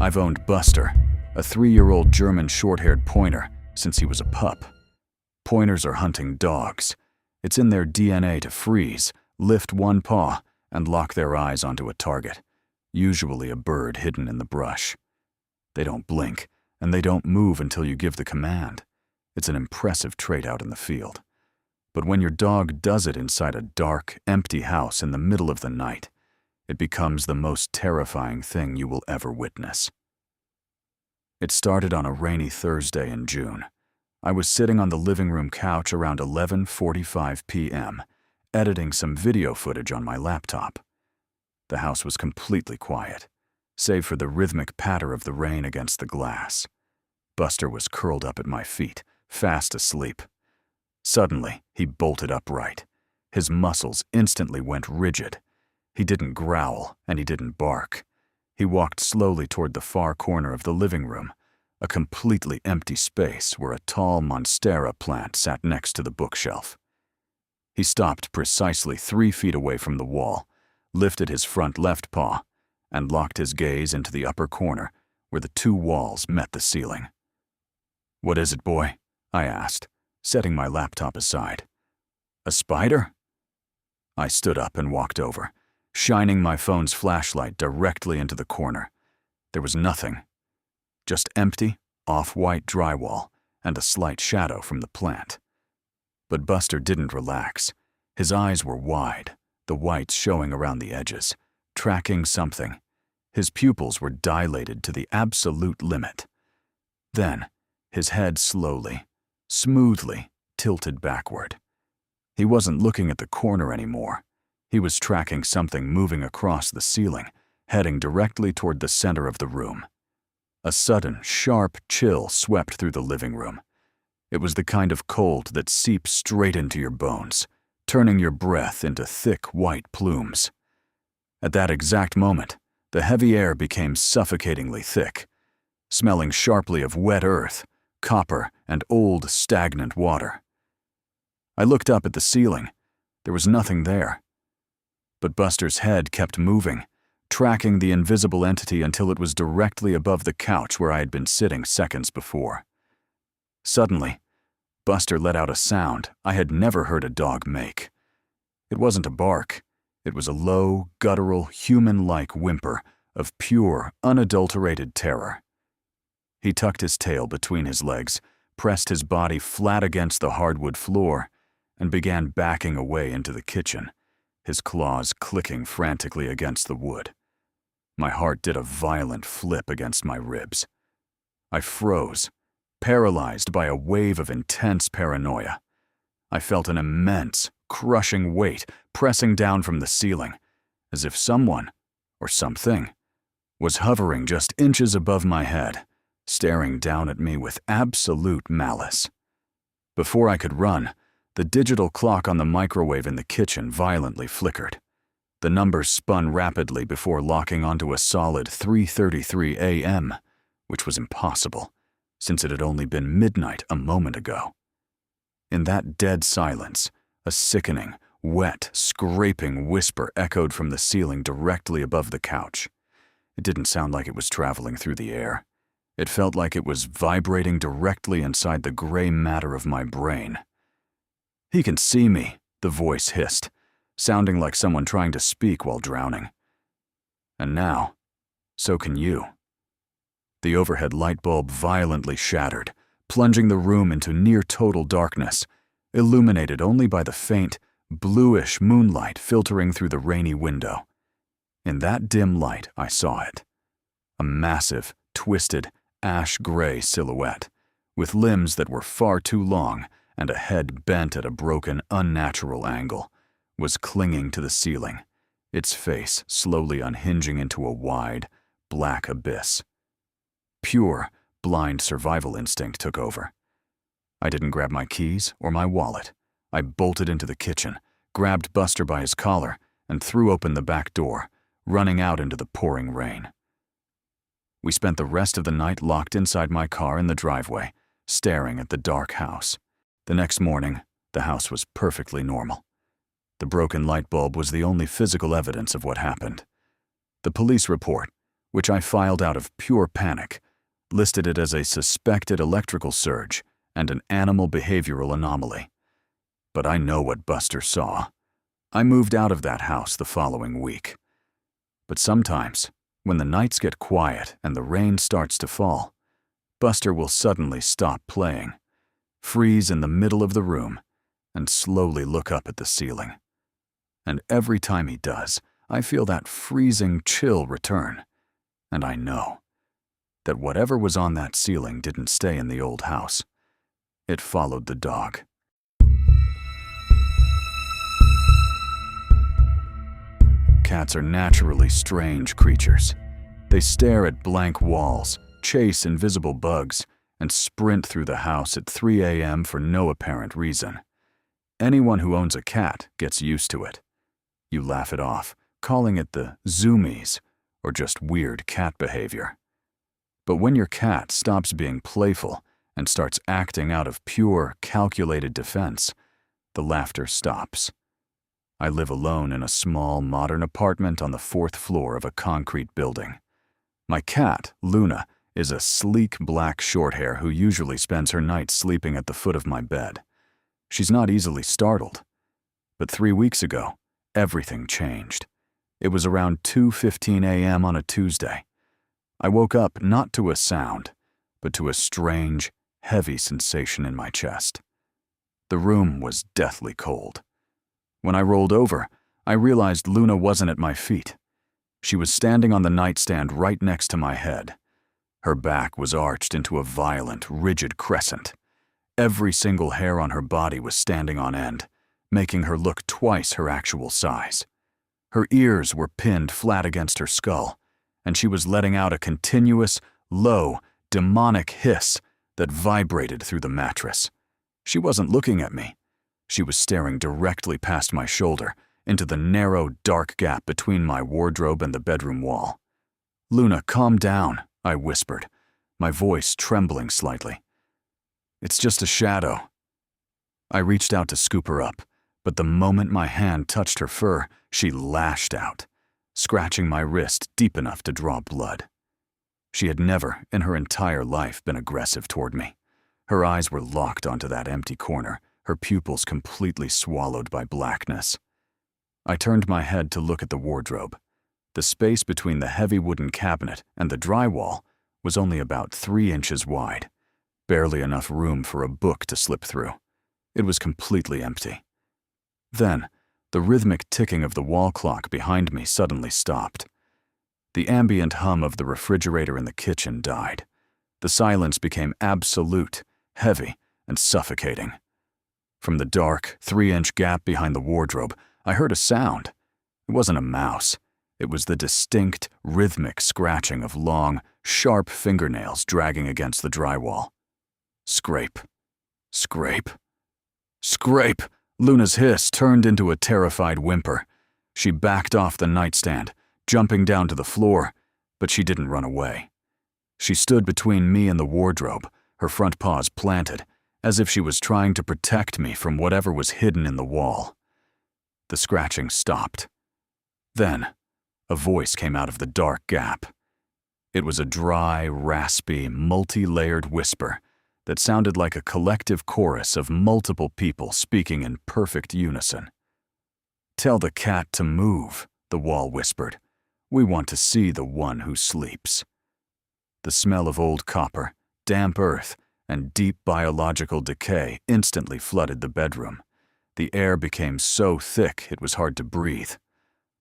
I've owned Buster, a 3-year-old German short-haired pointer, since he was a pup. Pointers are hunting dogs. It's in their DNA to freeze, lift one paw, and lock their eyes onto a target, usually a bird hidden in the brush. They don't blink, and they don't move until you give the command. It's an impressive trait out in the field. But when your dog does it inside a dark, empty house in the middle of the night, it becomes the most terrifying thing you will ever witness. It started on a rainy Thursday in June. I was sitting on the living room couch around 11:45 p.m., editing some video footage on my laptop. The house was completely quiet, save for the rhythmic patter of the rain against the glass. Buster was curled up at my feet, fast asleep. Suddenly, he bolted upright. His muscles instantly went rigid. He didn't growl, and he didn't bark. He walked slowly toward the far corner of the living room, a completely empty space where a tall monstera plant sat next to the bookshelf. He stopped precisely 3 feet away from the wall, lifted his front left paw, and locked his gaze into the upper corner where the 2 walls met the ceiling. "What is it, boy?" I asked, setting my laptop aside. "A spider?" I stood up and walked over, shining my phone's flashlight directly into the corner. There was nothing. Just empty, off-white drywall and a slight shadow from the plant. But Buster didn't relax. His eyes were wide, the whites showing around the edges, tracking something. His pupils were dilated to the absolute limit. Then, his head slowly, smoothly tilted backward. He wasn't looking at the corner anymore. He was tracking something moving across the ceiling, heading directly toward the center of the room. A sudden, sharp chill swept through the living room. It was the kind of cold that seeps straight into your bones, turning your breath into thick white plumes. At that exact moment, the heavy air became suffocatingly thick, smelling sharply of wet earth, copper, and old, stagnant water. I looked up at the ceiling. There was nothing there. But Buster's head kept moving, tracking the invisible entity until it was directly above the couch where I had been sitting seconds before. Suddenly, Buster let out a sound I had never heard a dog make. It wasn't a bark. It was a low, guttural, human-like whimper of pure, unadulterated terror. He tucked his tail between his legs, pressed his body flat against the hardwood floor, and began backing away into the kitchen, his claws clicking frantically against the wood. My heart did a violent flip against my ribs. I froze, paralyzed by a wave of intense paranoia. I felt an immense, crushing weight pressing down from the ceiling, as if someone, or something, was hovering just inches above my head, staring down at me with absolute malice. Before I could run, the digital clock on the microwave in the kitchen violently flickered. The numbers spun rapidly before locking onto a solid 3:33 a.m., which was impossible, since it had only been midnight a moment ago. In that dead silence, a sickening, wet, scraping whisper echoed from the ceiling directly above the couch. It didn't sound like it was traveling through the air. It felt like it was vibrating directly inside the gray matter of my brain. "He can see me," the voice hissed, sounding like someone trying to speak while drowning. "And now, so can you." The overhead light bulb violently shattered, plunging the room into near-total darkness, illuminated only by the faint, bluish moonlight filtering through the rainy window. In that dim light, I saw it. A massive, twisted, ash-gray silhouette, with limbs that were far too long and a head bent at a broken, unnatural angle, was clinging to the ceiling, its face slowly unhinging into a wide, black abyss. Pure, blind survival instinct took over. I didn't grab my keys or my wallet. I bolted into the kitchen, grabbed Buster by his collar, and threw open the back door, running out into the pouring rain. We spent the rest of the night locked inside my car in the driveway, staring at the dark house. The next morning, the house was perfectly normal. The broken light bulb was the only physical evidence of what happened. The police report, which I filed out of pure panic, listed it as a suspected electrical surge and an animal behavioral anomaly. But I know what Buster saw. I moved out of that house the following week. But sometimes, when the nights get quiet and the rain starts to fall, Buster will suddenly stop playing, freeze in the middle of the room, and slowly look up at the ceiling. And every time he does, I feel that freezing chill return, and I know that whatever was on that ceiling didn't stay in the old house. It followed the dog. Cats are naturally strange creatures. They stare at blank walls, chase invisible bugs, and sprint through the house at 3 a.m. for no apparent reason. Anyone who owns a cat gets used to it. You laugh it off, calling it the zoomies, or just weird cat behavior. But when your cat stops being playful and starts acting out of pure, calculated defense, the laughter stops. I live alone in a small, modern apartment on the 4th floor of a concrete building. My cat, Luna, is a sleek black shorthair who usually spends her nights sleeping at the foot of my bed. She's not easily startled. But 3 weeks ago, everything changed. It was around 2:15 a.m. on a Tuesday. I woke up not to a sound, but to a strange, heavy sensation in my chest. The room was deathly cold. When I rolled over, I realized Luna wasn't at my feet. She was standing on the nightstand right next to my head. Her back was arched into a violent, rigid crescent. Every single hair on her body was standing on end, making her look twice her actual size. Her ears were pinned flat against her skull, and she was letting out a continuous, low, demonic hiss that vibrated through the mattress. She wasn't looking at me. She was staring directly past my shoulder into the narrow, dark gap between my wardrobe and the bedroom wall. "Luna, calm down," I whispered, my voice trembling slightly. "It's just a shadow." I reached out to scoop her up, but the moment my hand touched her fur, she lashed out, scratching my wrist deep enough to draw blood. She had never, in her entire life, been aggressive toward me. Her eyes were locked onto that empty corner, her pupils completely swallowed by blackness. I turned my head to look at the wardrobe. The space between the heavy wooden cabinet and the drywall was only about 3 inches wide, barely enough room for a book to slip through. It was completely empty. Then, the rhythmic ticking of the wall clock behind me suddenly stopped. The ambient hum of the refrigerator in the kitchen died. The silence became absolute, heavy, and suffocating. From the dark, 3-inch gap behind the wardrobe, I heard a sound. It wasn't a mouse. It was the distinct, rhythmic scratching of long, sharp fingernails dragging against the drywall. Scrape. Scrape. Scrape! Luna's hiss turned into a terrified whimper. She backed off the nightstand, jumping down to the floor, but she didn't run away. She stood between me and the wardrobe, her front paws planted, as if she was trying to protect me from whatever was hidden in the wall. The scratching stopped. Then, a voice came out of the dark gap. It was a dry, raspy, multi-layered whisper that sounded like a collective chorus of multiple people speaking in perfect unison. "Tell the cat to move," the wall whispered. "We want to see the one who sleeps." The smell of old copper, damp earth, and deep biological decay instantly flooded the bedroom. The air became so thick it was hard to breathe.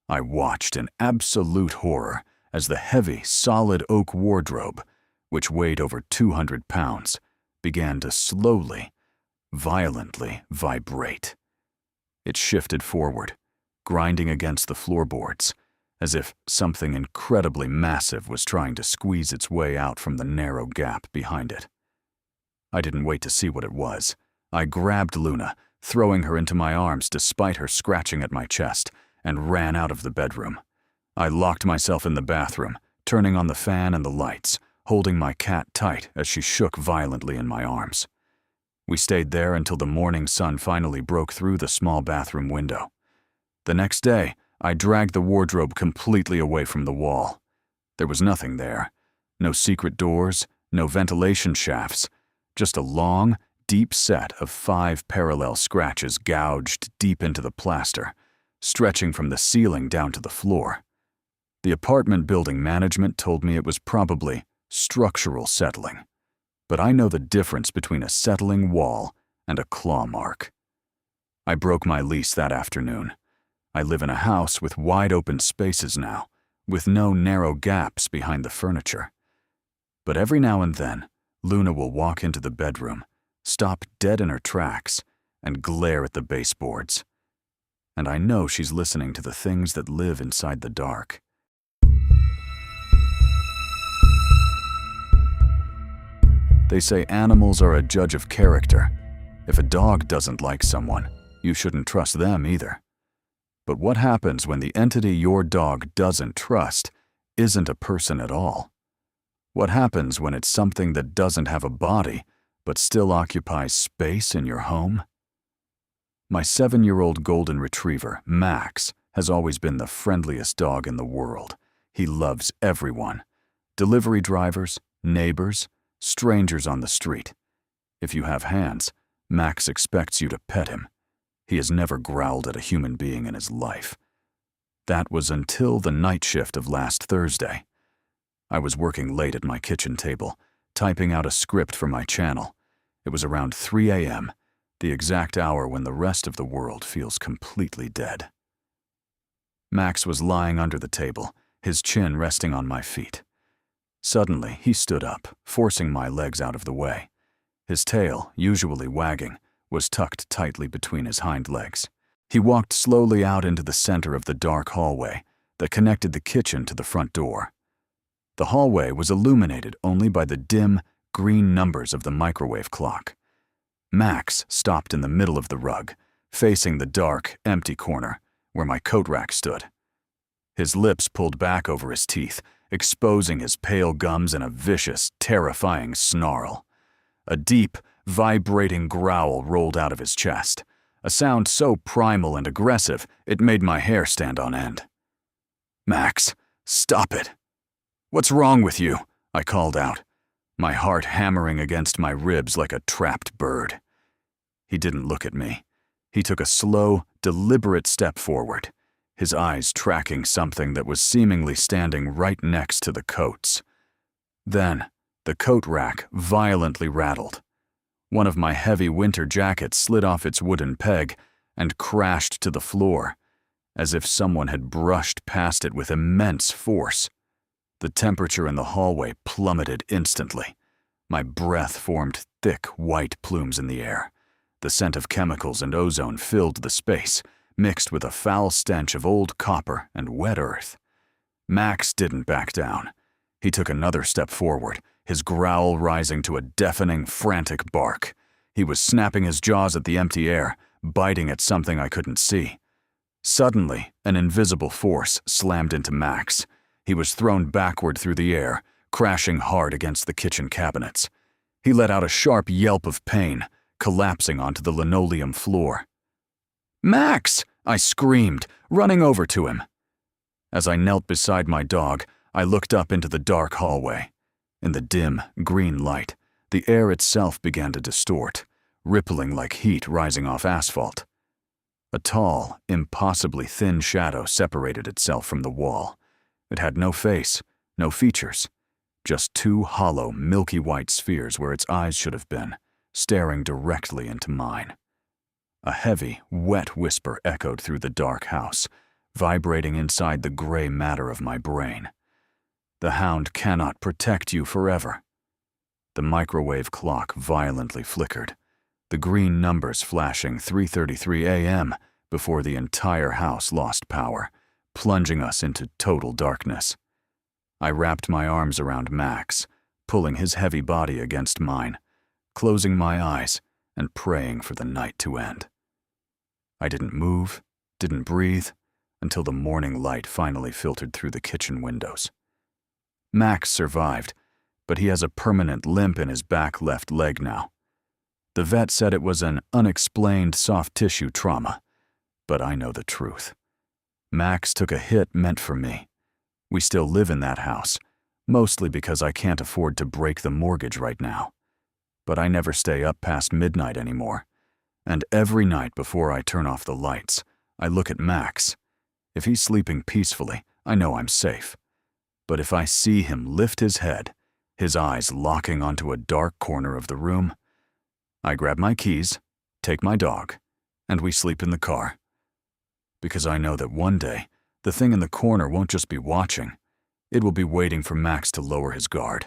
I watched in absolute horror as the heavy, solid oak wardrobe, which weighed over 200 pounds, began to slowly, violently vibrate. It shifted forward, grinding against the floorboards, as if something incredibly massive was trying to squeeze its way out from the narrow gap behind it. I didn't wait to see what it was. I grabbed Luna, throwing her into my arms despite her scratching at my chest, and ran out of the bedroom. I locked myself in the bathroom, turning on the fan and the lights, holding my cat tight as she shook violently in my arms. We stayed there until the morning sun finally broke through the small bathroom window. The next day, I dragged the wardrobe completely away from the wall. There was nothing there. No secret doors, no ventilation shafts, just a long, deep set of 5 parallel scratches gouged deep into the plaster, stretching from the ceiling down to the floor. The apartment building management told me it was probably structural settling, but I know the difference between a settling wall and a claw mark. I broke my lease that afternoon. I live in a house with wide open spaces now, with no narrow gaps behind the furniture. But every now and then, Luna will walk into the bedroom, stop dead in her tracks, and glare at the baseboards. And I know she's listening to the things that live inside the dark. They say animals are a judge of character. If a dog doesn't like someone, you shouldn't trust them either. But what happens when the entity your dog doesn't trust isn't a person at all? What happens when it's something that doesn't have a body, but still occupies space in your home? My 7-year-old golden retriever, Max, has always been the friendliest dog in the world. He loves everyone. Delivery drivers, neighbors, strangers on the street. If you have hands, Max expects you to pet him. He has never growled at a human being in his life. That was until the night shift of last Thursday. I was working late at my kitchen table, typing out a script for my channel. It was around 3 a.m., the exact hour when the rest of the world feels completely dead. Max was lying under the table, his chin resting on my feet. Suddenly, he stood up, forcing my legs out of the way. His tail, usually wagging, was tucked tightly between his hind legs. He walked slowly out into the center of the dark hallway that connected the kitchen to the front door. The hallway was illuminated only by the dim, green numbers of the microwave clock. Max stopped in the middle of the rug, facing the dark, empty corner where my coat rack stood. His lips pulled back over his teeth, exposing his pale gums in a vicious, terrifying snarl. A deep, vibrating growl rolled out of his chest, a sound so primal and aggressive it made my hair stand on end. "Max, stop it. What's wrong with you?" I called out, my heart hammering against my ribs like a trapped bird. He didn't look at me. He took a slow, deliberate step forward, his eyes tracking something that was seemingly standing right next to the coats. Then, the coat rack violently rattled. One of my heavy winter jackets slid off its wooden peg and crashed to the floor, as if someone had brushed past it with immense force. The temperature in the hallway plummeted instantly. My breath formed thick, white plumes in the air. The scent of chemicals and ozone filled the space, mixed with a foul stench of old copper and wet earth. Max didn't back down. He took another step forward, his growl rising to a deafening, frantic bark. He was snapping his jaws at the empty air, biting at something I couldn't see. Suddenly, an invisible force slammed into Max. He was thrown backward through the air, crashing hard against the kitchen cabinets. He let out a sharp yelp of pain, collapsing onto the linoleum floor. "Max!" I screamed, running over to him. As I knelt beside my dog, I looked up into the dark hallway. In the dim, green light, the air itself began to distort, rippling like heat rising off asphalt. A tall, impossibly thin shadow separated itself from the wall. It had no face, no features, just 2 hollow, milky white spheres where its eyes should have been, staring directly into mine. A heavy, wet whisper echoed through the dark house, vibrating inside the gray matter of my brain. "The hound cannot protect you forever." The microwave clock violently flickered, the green numbers flashing 3:33 a.m. before the entire house lost power, plunging us into total darkness. I wrapped my arms around Max, pulling his heavy body against mine, closing my eyes and praying for the night to end. I didn't move, didn't breathe, until the morning light finally filtered through the kitchen windows. Max survived, but he has a permanent limp in his back left leg now. The vet said it was an unexplained soft tissue trauma, but I know the truth. Max took a hit meant for me. We still live in that house, mostly because I can't afford to break the mortgage right now. But I never stay up past midnight anymore. And every night before I turn off the lights, I look at Max. If he's sleeping peacefully, I know I'm safe. But if I see him lift his head, his eyes locking onto a dark corner of the room, I grab my keys, take my dog, and we sleep in the car. Because I know that one day, the thing in the corner won't just be watching. It will be waiting for Max to lower his guard